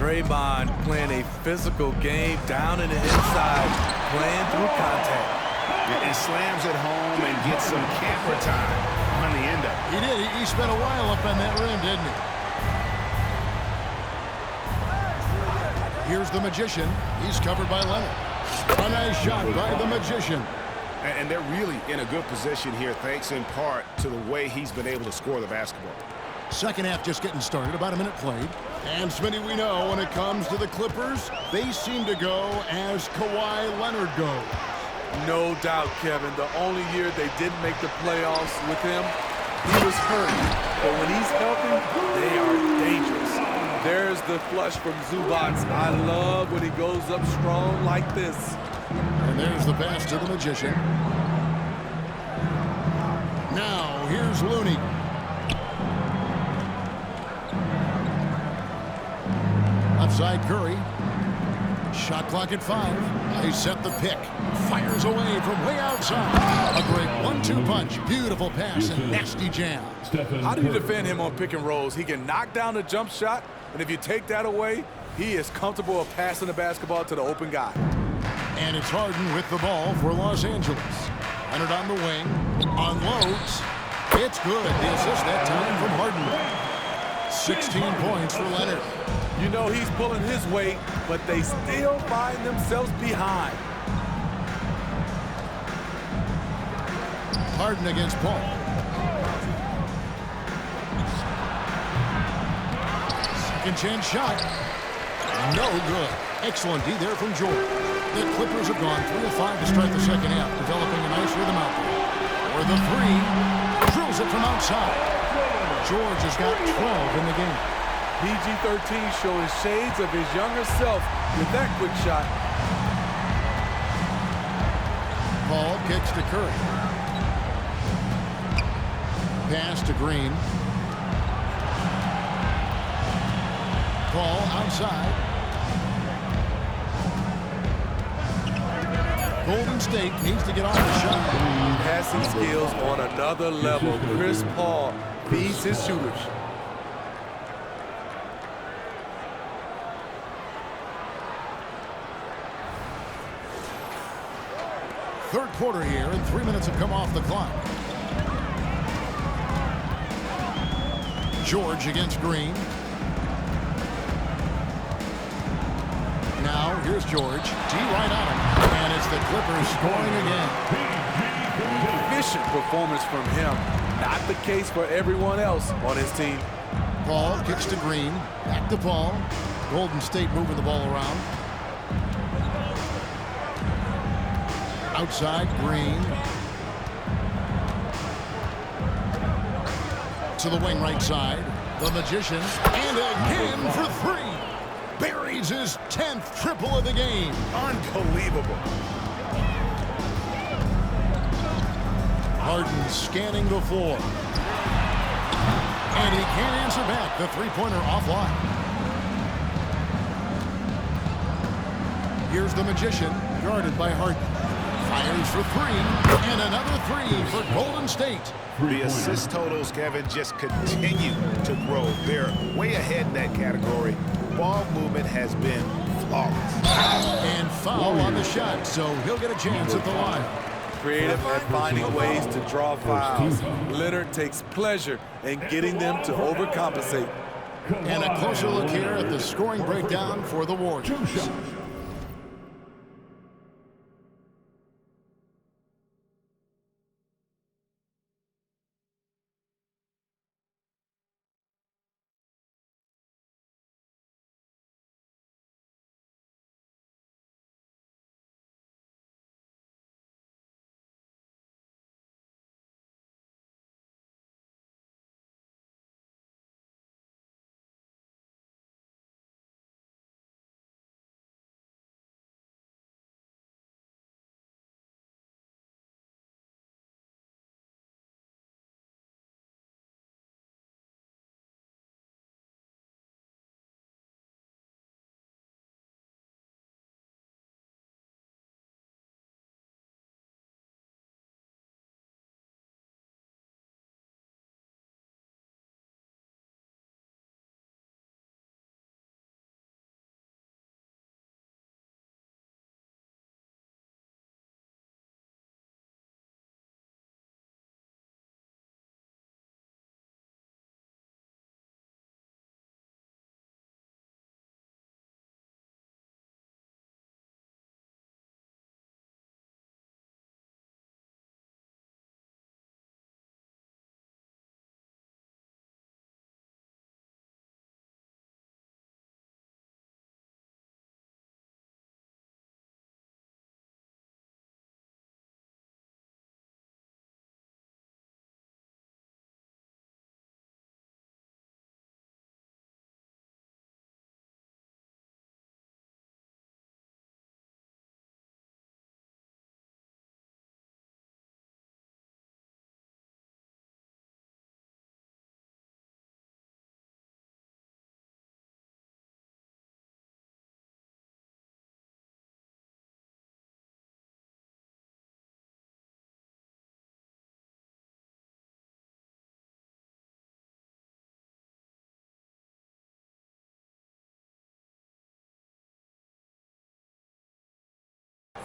Draymond playing a physical game down in the inside, playing through contact. And slams it home and gets some camera time on the end of it. He did. He spent a while up on that rim, didn't he? Here's the Magician. He's covered by Leonard. A nice shot by the Magician. And they're really in a good position here, thanks in part to the way he's been able to score the basketball. Second half just getting started, about a minute played. And Smitty, we know when it comes to the Clippers, they seem to go as Kawhi Leonard goes. No doubt, Kevin. The only year they didn't make the playoffs with him, he was hurt. But when he's healthy, they are dangerous. There's the flush from Zubac. I love when he goes up strong like this. And there's the pass to the Magician. Now, here's Looney. Outside Curry. Shot clock at 5. They set the pick. Fires away from way outside. A great 1-2 punch. Beautiful pass and nasty jam. How do you defend him on pick and rolls? He can knock down the jump shot, and if you take that away, he is comfortable of passing the basketball to the open guy. And it's Harden with the ball for Los Angeles. Leonard on the wing. Unloads. It's good. The assist that time from Harden. 16 points for Leonard. You know he's pulling his weight, but they still find themselves behind. Harden against Paul. Second chance shot. No good. Excellent D there from George. The Clippers have gone 3 of 5 to start the second half, developing a nice rhythm out there. For the 3, drills it from outside. George has got 12 in the game. PG-13 showing shades of his younger self with that quick shot. Paul kicks to Curry. Pass to Green. Paul outside. Golden State needs to get off the shot. Passing skills on another level. Chris Paul feeds his shooters. Third quarter here, and 3 minutes have come off the clock. George against Green. Now, here's George. D right on him. And it's the Clippers scoring again. Efficient performance from him. Not the case for everyone else on his team. Paul kicks to Green. Back to Paul. Golden State moving the ball around. Outside, Green. To the wing right side. The Magician. And again for 3. Buries his 10th triple of the game. Unbelievable. Harden scanning the floor. And he can't answer back. The three-pointer offline. Here's the Magician, guarded by Harden. Fires for 3, and another 3 for Golden State. The assist totals, Kevin, just continue to grow. They're way ahead in that category. Ball movement has been flawless. And foul on the shot, so he'll get a chance at the line. Creative at finding ways to draw fouls. Leonard takes pleasure in getting them to overcompensate. And a closer look here at the scoring breakdown for the Warriors.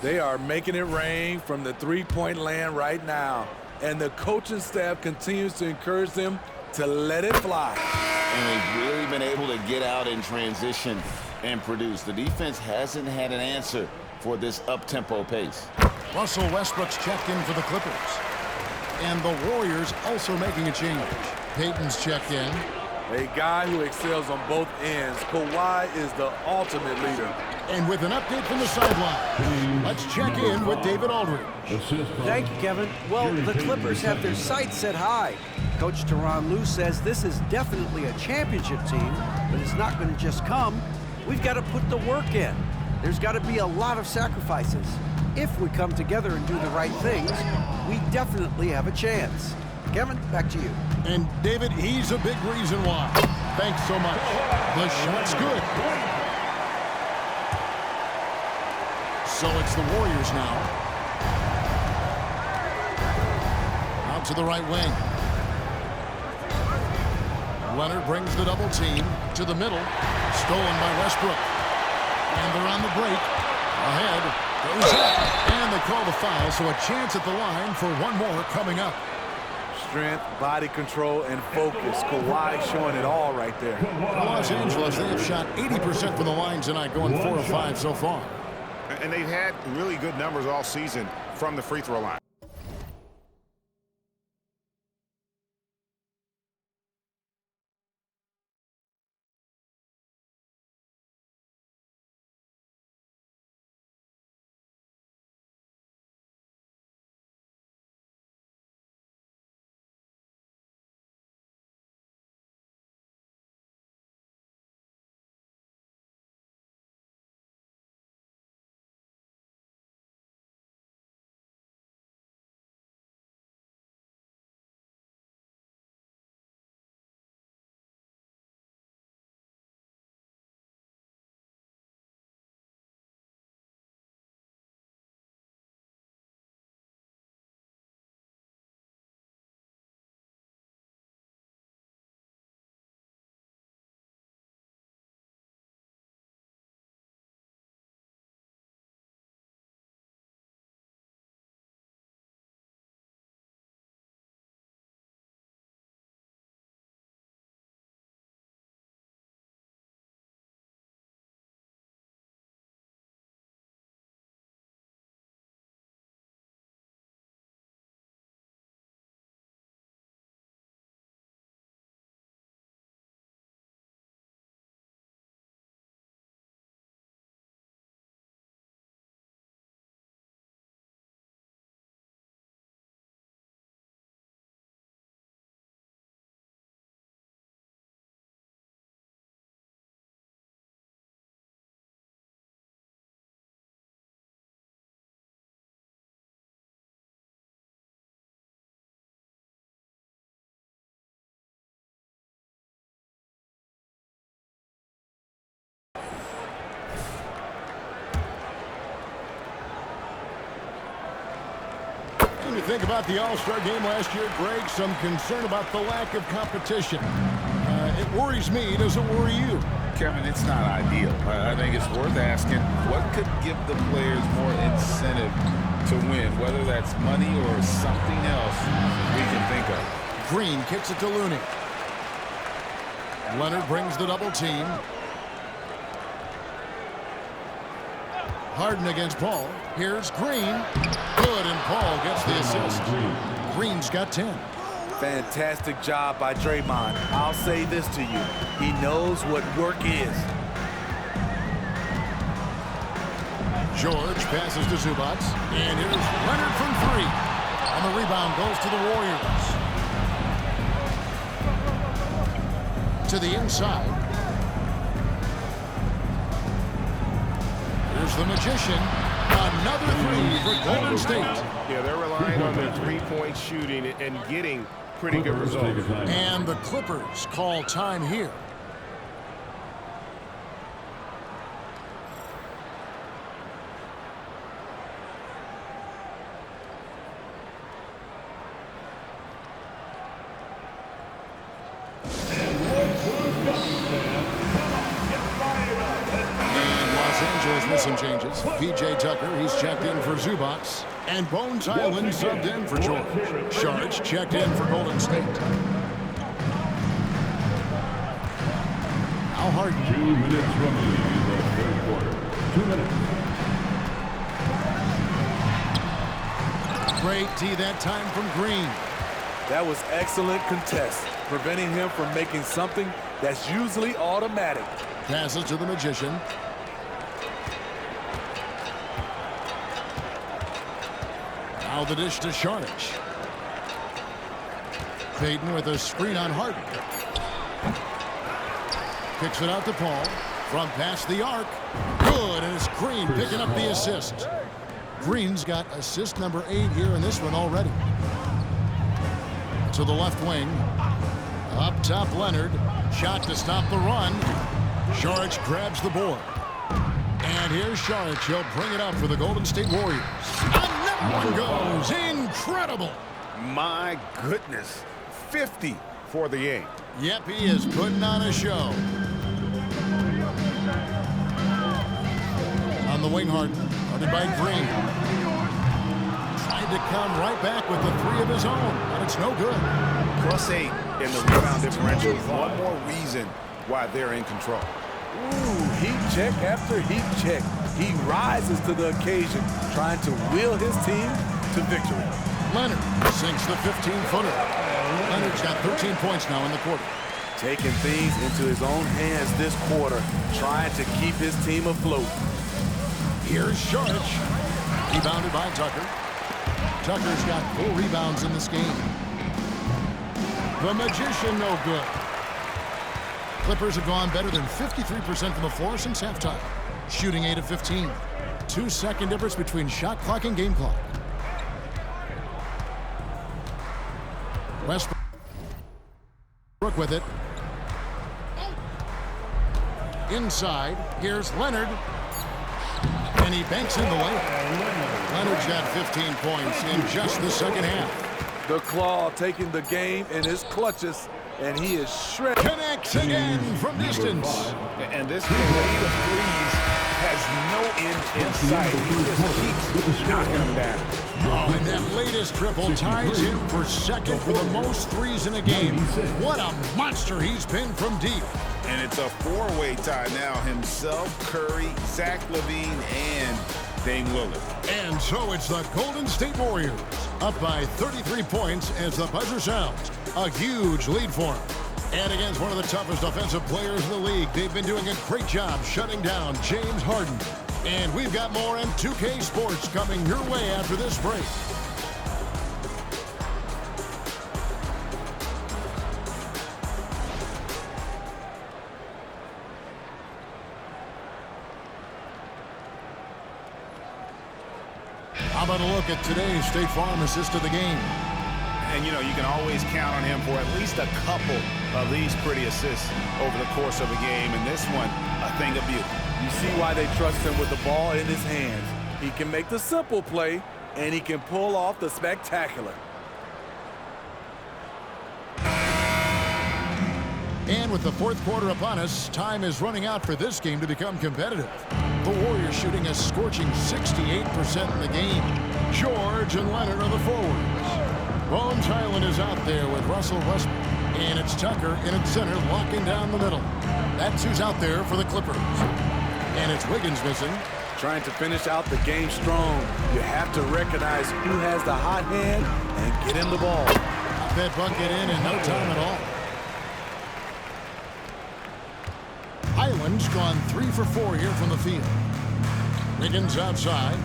They are making it rain from the three-point land right now. And the coaching staff continues to encourage them to let it fly. And they've really been able to get out in transition and produce. The defense hasn't had an answer for this up-tempo pace. Russell Westbrook's checked in for the Clippers. And the Warriors also making a change. Payton's checked in. A guy who excels on both ends. Kawhi is the ultimate leader. And with an update from the sideline, let's check in with David Aldridge. Thank you, Kevin. Well, the Clippers have their sights set high. Coach Tyronn Lue says this is definitely a championship team, but it's not going to just come. We've got to put the work in. There's got to be a lot of sacrifices. If we come together and do the right things, we definitely have a chance. Kevin, back to you. And David, he's a big reason why. Thanks so much. The shot's good. So it's the Warriors now. Out to the right wing. Leonard brings the double team to the middle. Stolen by Westbrook. And they're on the break. Ahead. Goes up. And they call the foul, so a chance at the line for one more coming up. Strength, body control, and focus. Kawhi showing it all right there. Los Angeles, they have shot 80% from the line tonight, going 4 of 5 so far. And they've had really good numbers all season from the free throw line. When you think about the All-Star game last year, Greg, some concern about the lack of competition. It worries me. Does it worry you? Kevin, it's not ideal. I think it's worth asking what could give the players more incentive to win, whether that's money or something else we can think of. Green kicks it to Looney. Leonard brings the double team. Harden against Paul. Here's Green. Good, and Paul gets the assist. Green's got 10. Fantastic job by Draymond. I'll say this to you. He knows what work is. George passes to Zubac. And here's Leonard from 3. And the rebound goes to the Warriors. To the inside. Here's the Magician. Another 3 for Golden State. Yeah, they're relying on their three-point shooting and getting pretty good results. And the Clippers call time here. with some changes. P.J. Tucker, he's checked in for Zubac. And Bones Hyland subbed in for George. Sharge checked in for Golden State. Al Harden. 2 minutes remaining in the third quarter. 2 minutes. Great D that time from Green. That was excellent contest, preventing him from making something that's usually automatic. Passes to the Magician. Now the dish to Sharge. Payton with a screen on Harden. Kicks it out to Paul. From past the arc. Good, and it's Green picking up the assist. Green's got assist number 8 here in this one already. To the left wing. Up top, Leonard. Shot to stop the run. Sharge grabs the board. And here's Sharge. He'll bring it up for the Golden State Warriors. Another one goes. Incredible. My goodness. 50 for the game. Yep, he is putting on a show. On the wing, Harden. Guarded by Green. Tried to come right back with the 3 of his own, and it's no good. +8 in the rebound differential. One more reason why they're in control. Ooh, heat check after heat check. He rises to the occasion, trying to wheel his team to victory. Leonard sinks the 15-footer. Leonard's got 13 points now in the quarter. Taking things into his own hands this quarter, trying to keep his team afloat. Here's Sharge. Rebounded by Tucker. Tucker's got 4 rebounds in this game. The Magician no good. Clippers have gone better than 53% from the floor since halftime. Shooting 8 of 15. 2-second difference between shot clock and game clock. Westbrook with it. Inside, here's Leonard. And he banks in the layup. Leonard's got 15 points in just the second half. The Claw taking the game in his clutches, and he is shredded. Connects again from distance. And this parade of threes has no end in sight. He just keeps knocking them down. Oh, and that latest triple ties him for second for the most threes in a game. What a monster he's been from deep. And it's a 4-way tie now. Himself, Curry, Zach LaVine, and Dame Lillard. And so it's the Golden State Warriors up by 33 points as the buzzer sounds. A huge lead for them. And against one of the toughest offensive players in the league, they've been doing a great job shutting down James Harden. And we've got more in 2K Sports coming your way after this break. How about a look at today's State Farm assist of the game? And, you know, you can always count on him for at least a couple of these pretty assists over the course of a game. And this one, a thing of beauty. You see why they trust him with the ball in his hands. He can make the simple play, and he can pull off the spectacular. And with the fourth quarter upon us, time is running out for this game to become competitive. The Warriors shooting a scorching 68% in the game. George and Leonard are the forwards. Bones Hyland is out there with Russell Westbrook. And it's Tucker in at center, locking down the middle. That's who's out there for the Clippers. And it's Wiggins missing. Trying to finish out the game strong. You have to recognize who has the hot hand and get him the ball. That bucket in no time at all. Hyland's gone 3 for 4 here from the field. Wiggins outside.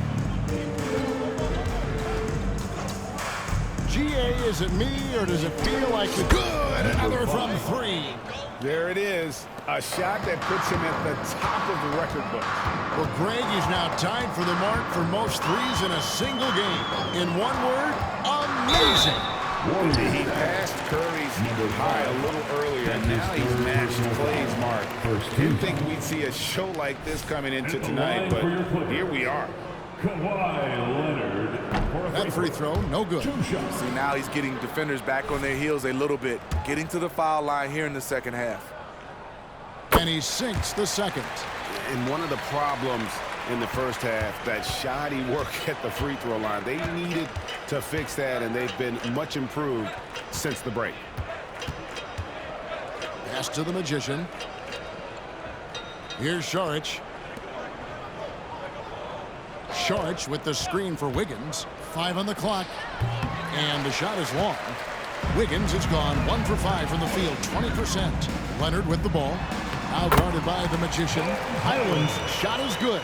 GA, is it me or does it feel like the good? Another from 3. There it is. A shot that puts him at the top of the record book. Well, Greg is now tied for the mark for most threes in a single game. In one word, amazing. He passed Curry's high a little earlier, and now he's matched Clay's mark. Didn't think we'd see a show like this coming into tonight, but here we are. That free throw, no good. See, now he's getting defenders back on their heels a little bit, getting to the foul line here in the second half. And he sinks the second. And one of the problems in the first half, that shoddy work at the free throw line. They needed to fix that, and they've been much improved since the break. Pass to the Magician. Here's Saric. Saric with the screen for Wiggins. 5 on the clock. And the shot is long. Wiggins has gone 1 for 5 from the field, 20%. Leonard with the ball. Now guarded by the Magician. Highland's shot is good.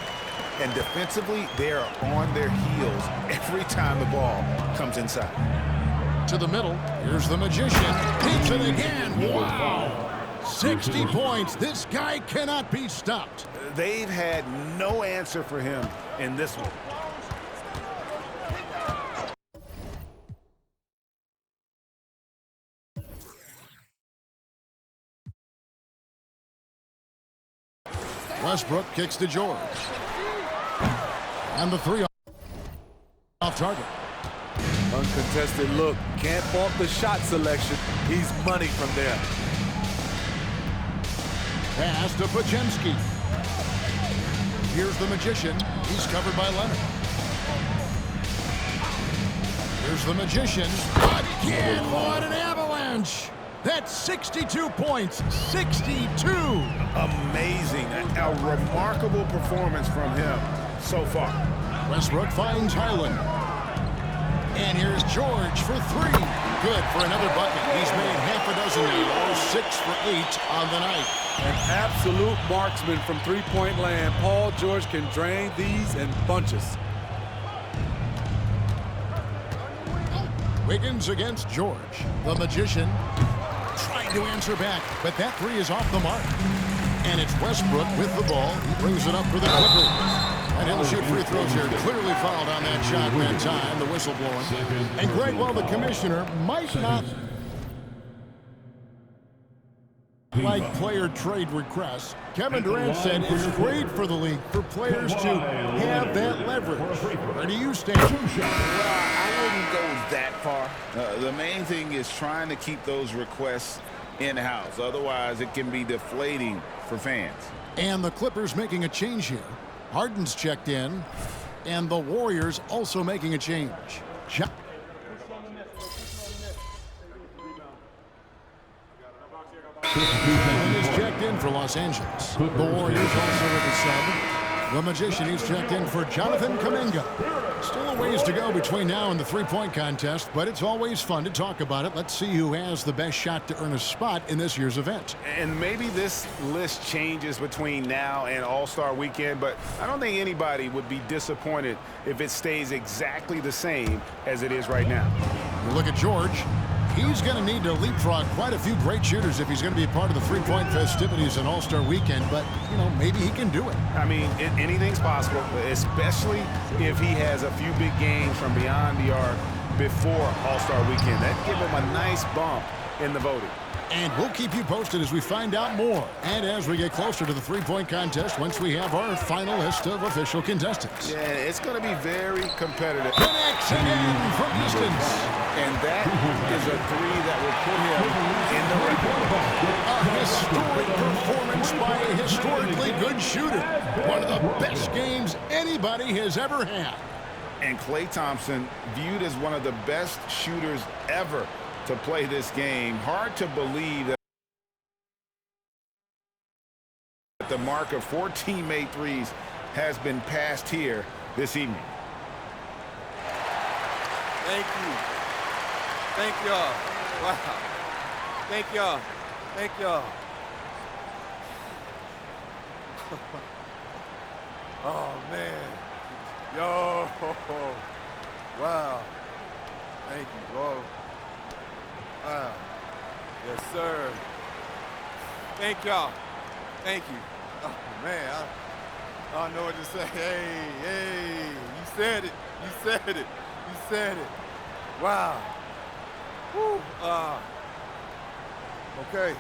And defensively, they are on their heels every time the ball comes inside. To the middle. Here's the Magician. Hits it again. Wow. 60 points. This guy cannot be stopped. They've had no answer for him in this one. Westbrook kicks to George. And the 3 off target. Uncontested look. Can't fault the shot selection. He's money from there. Pass to Podziemski. Here's the Magician. He's covered by Leonard. Here's the Magician. Again, what an avalanche! That's 62 points. 62! Amazing. A remarkable performance from him so far. Westbrook finds Highland. And here's George for 3. Good for another bucket. He's made half a dozen now. 6 for 8 on the night. An absolute marksman from three-point land. Paul George can drain these in bunches. Wiggins against George. The Magician trying to answer back, but that 3 is off the mark. And it's Westbrook with the ball. He brings it up for the Clippers. And he'll shoot free throws here. Clearly fouled on that shot that time. The whistle blowing. And Greg, while the commissioner might not like player trade requests, Kevin Durant said it's great for the league for players to have that leverage. Where do you stand? Well, I wouldn't go that far. The main thing is trying to keep those requests in-house. Otherwise, it can be deflating for fans. And the Clippers making a change here. Harden's checked in, and the Warriors also making a change. And is checked in for Los Angeles. The Warriors also with a sub. The Magician, he's checked in for Jonathan Kuminga. Still a ways to go between now and the three-point contest, but it's always fun to talk about it. Let's see who has the best shot to earn a spot in this year's event. And maybe this list changes between now and All-Star Weekend, but I don't think anybody would be disappointed if it stays exactly the same as it is right now. You look at George. He's going to need to leapfrog quite a few great shooters if he's going to be a part of the three-point festivities in All-Star Weekend, but, you know, maybe he can do it. I mean, anything's possible, especially if he has a few big games from beyond the arc before All-Star Weekend. That'd give him a nice bump in the voting. And we'll keep you posted as we find out more. And as we get closer to the three-point contest, once we have our final list of official contestants. Yeah, it's going to be very competitive. Connects again from distance. And that is a 3 that will put him in the record. A historic performance by a historically good shooter. One of the best games anybody has ever had. And Klay Thompson viewed as one of the best shooters ever to play this game. Hard to believe that the mark of 4 teammate threes has been passed here this evening. Thank you. Thank y'all. Wow. Thank y'all. Thank y'all. Oh, man. Yo. Wow. Thank you, bro. Wow. Yes, sir. Thank y'all. Thank you. Oh, man. I don't know what to say. Hey. You said it. You said it. You said it. Wow. Woo. Okay.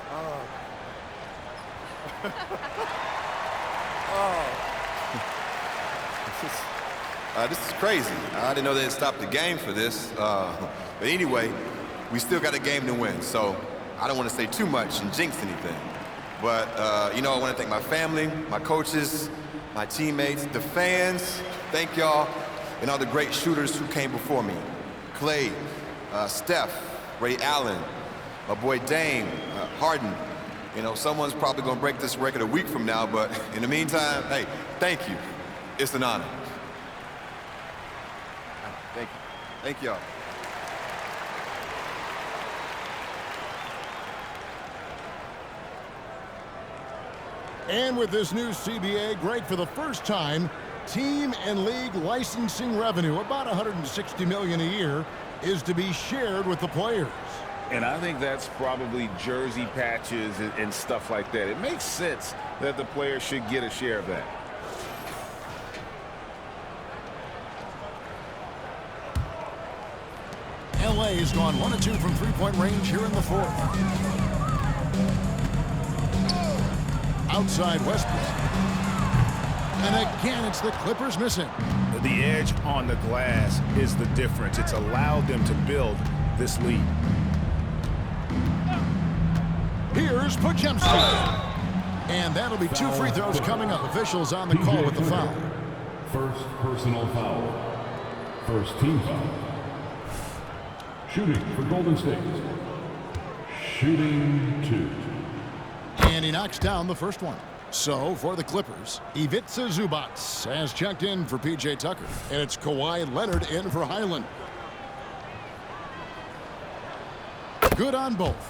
This is crazy. I didn't know they'd stop the game for this. But anyway, we still got a game to win, so I don't want to say too much and jinx anything. But, you know, I want to thank my family, my coaches, my teammates, the fans. Thank y'all, and all the great shooters who came before me. Clay, Steph, Ray Allen, my boy Dame, Harden. You know, someone's probably going to break this record a week from now, but in the meantime, hey, thank you. It's an honor. Thank you. Thank y'all. And with this new CBA, Greg, for the first time, team and league licensing revenue, about $160 million a year, is to be shared with the players. And I think that's probably jersey patches and stuff like that. It makes sense that the players should get a share of that. LA has gone 1 of 2 from three-point range here in the fourth. Outside Westbrook. And again, it's the Clippers missing. The edge on the glass is the difference. It's allowed them to build this lead. Here's Podziemski. And that'll be 2 free throws coming up. Officials on the call with the foul. First personal foul. First team foul. Shooting for Golden State. Shooting 2. And he knocks down the first one. So, for the Clippers, Ivica Zubac has checked in for P.J. Tucker. And it's Kawhi Leonard in for Highland. Good on both.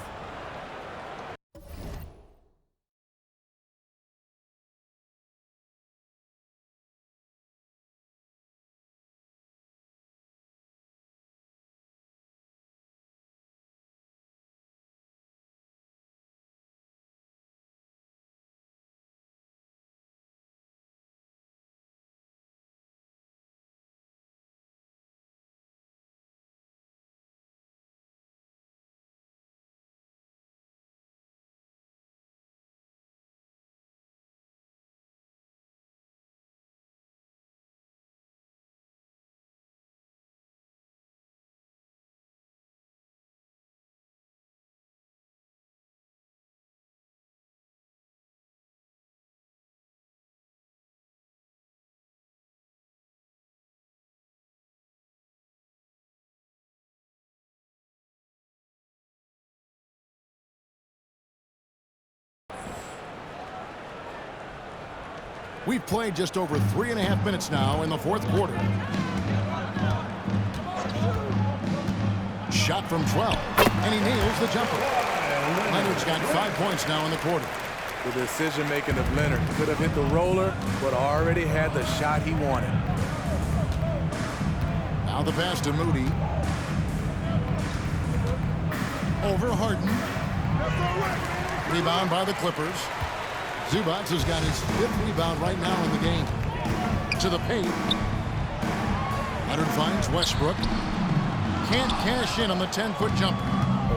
We've played just over 3.5 minutes now in the fourth quarter. Shot from 12, and he nails the jumper. Leonard's got 5 points now in the quarter. The decision-making of Leonard could have hit the roller, but already had the shot he wanted. Now the pass to Moody. Over Harden. Rebound by the Clippers. Zubac has got his 5th rebound right now in the game. To the paint. Leonard finds Westbrook. Can't cash in on the 10-foot jumper.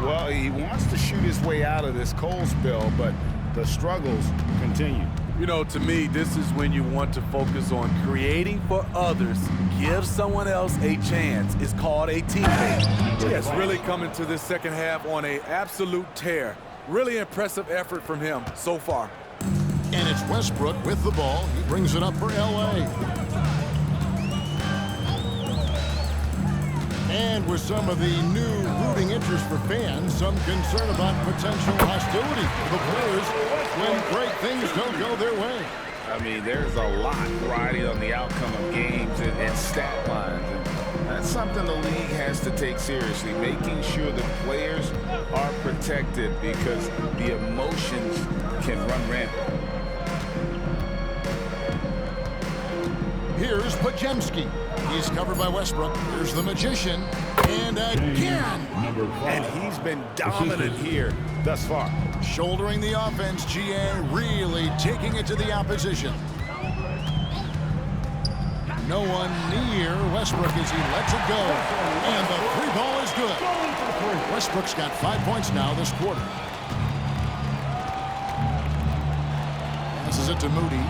Well, he wants to shoot his way out of this cold spell, but the struggles continue. You know, to me, this is when you want to focus on creating for others. Give someone else a chance. It's called a teammate. Yes, really coming to this second half on an absolute tear. Really impressive effort from him so far. And it's Westbrook with the ball. He brings it up for L.A. And with some of the new rooting interest for fans, some concern about potential hostility for the players when great things don't go their way. I mean, there's a lot riding on the outcome of games and stat lines. And that's something the league has to take seriously, making sure the players are protected because the emotions can run rampant. Here's Podziemski. He's covered by Westbrook. Here's the Magician. And again. And he's been dominant here thus far. Shouldering the offense, GA really taking it to the opposition. No one near Westbrook as he lets it go. And the 3 ball is good. Westbrook's got 5 points now this quarter. Passes it to Moody.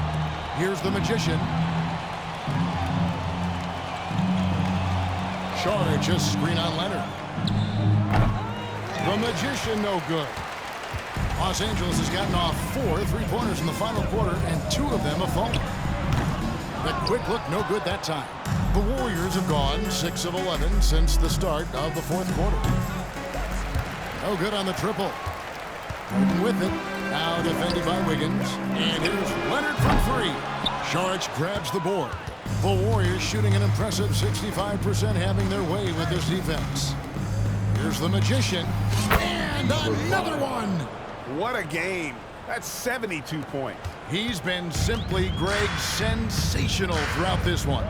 Here's the Magician. Shorter, just screen on Leonard. The Magician, no good. Los Angeles has gotten off 4 3-pointers in the final quarter, and 2 of them have fallen. The quick look, no good that time. The Warriors have gone 6 of 11 since the start of the fourth quarter. No good on the triple. Harden with it. Now defended by Wiggins. And here's Leonard from 3. Saric grabs the board. The Warriors shooting an impressive 65%, having their way with this defense. Here's the Magician. And another one. What a game. That's 72 points. He's been simply, Greg, sensational throughout this one.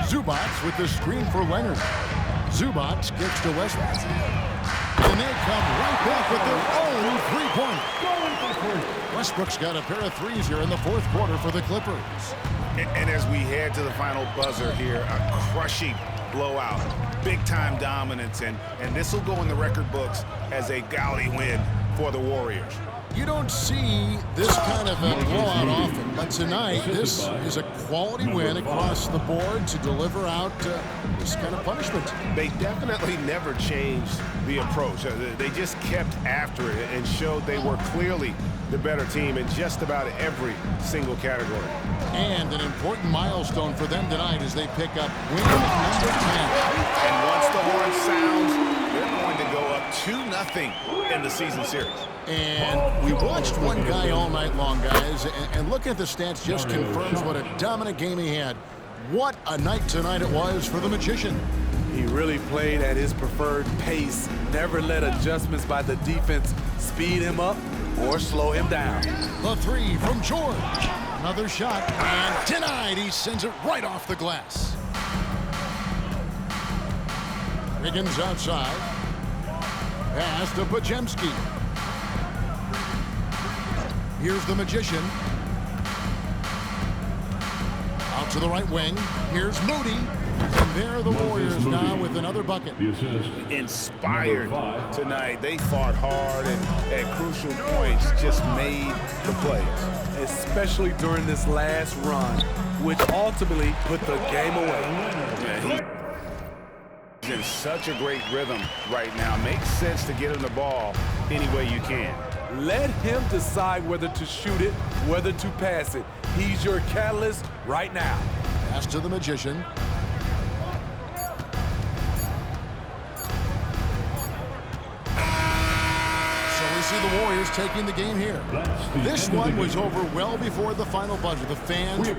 Zubac with the screen for Leonard. Zubac gets to Westbrook. And they come right back with their own 3-pointer. Westbrook's got a pair of threes here in the fourth quarter for the Clippers. And as we head to the final buzzer here, a crushing blowout. Big-time dominance, and this will go in the record books as a gaudy win for the Warriors. You don't see this kind of a blowout often, but tonight this is a quality win across the board to deliver out this kind of punishment. They definitely never changed the approach. They just kept after it and showed they were clearly the better team in just about every single category. And an important milestone for them tonight as they pick up win number 10. And once the horn sounds, they're going to go up 2-0 in the season series. And we watched one guy all night long, guys, and looking at the stats just confirms what a dominant game he had. What a night tonight it was for the Magician. He really played at his preferred pace, never let adjustments by the defense speed him up or slow him down. The 3 from George. Another shot, and denied. He sends it right off the glass. Wiggins outside. Pass to Podziemski. Here's the Magician. Out to the right wing. Here's Moody. And there the Warriors now with another bucket. Inspired tonight. They fought hard and at crucial points just made the plays. Especially during this last run, which ultimately put the game away. Yeah, he's in such a great rhythm right now. Makes sense to get him the ball any way you can. Let him decide whether to shoot it, whether to pass it. He's your catalyst right now. Pass to the Magician. So we see the Warriors taking the game here. This one was over well before the final buzzer. The fans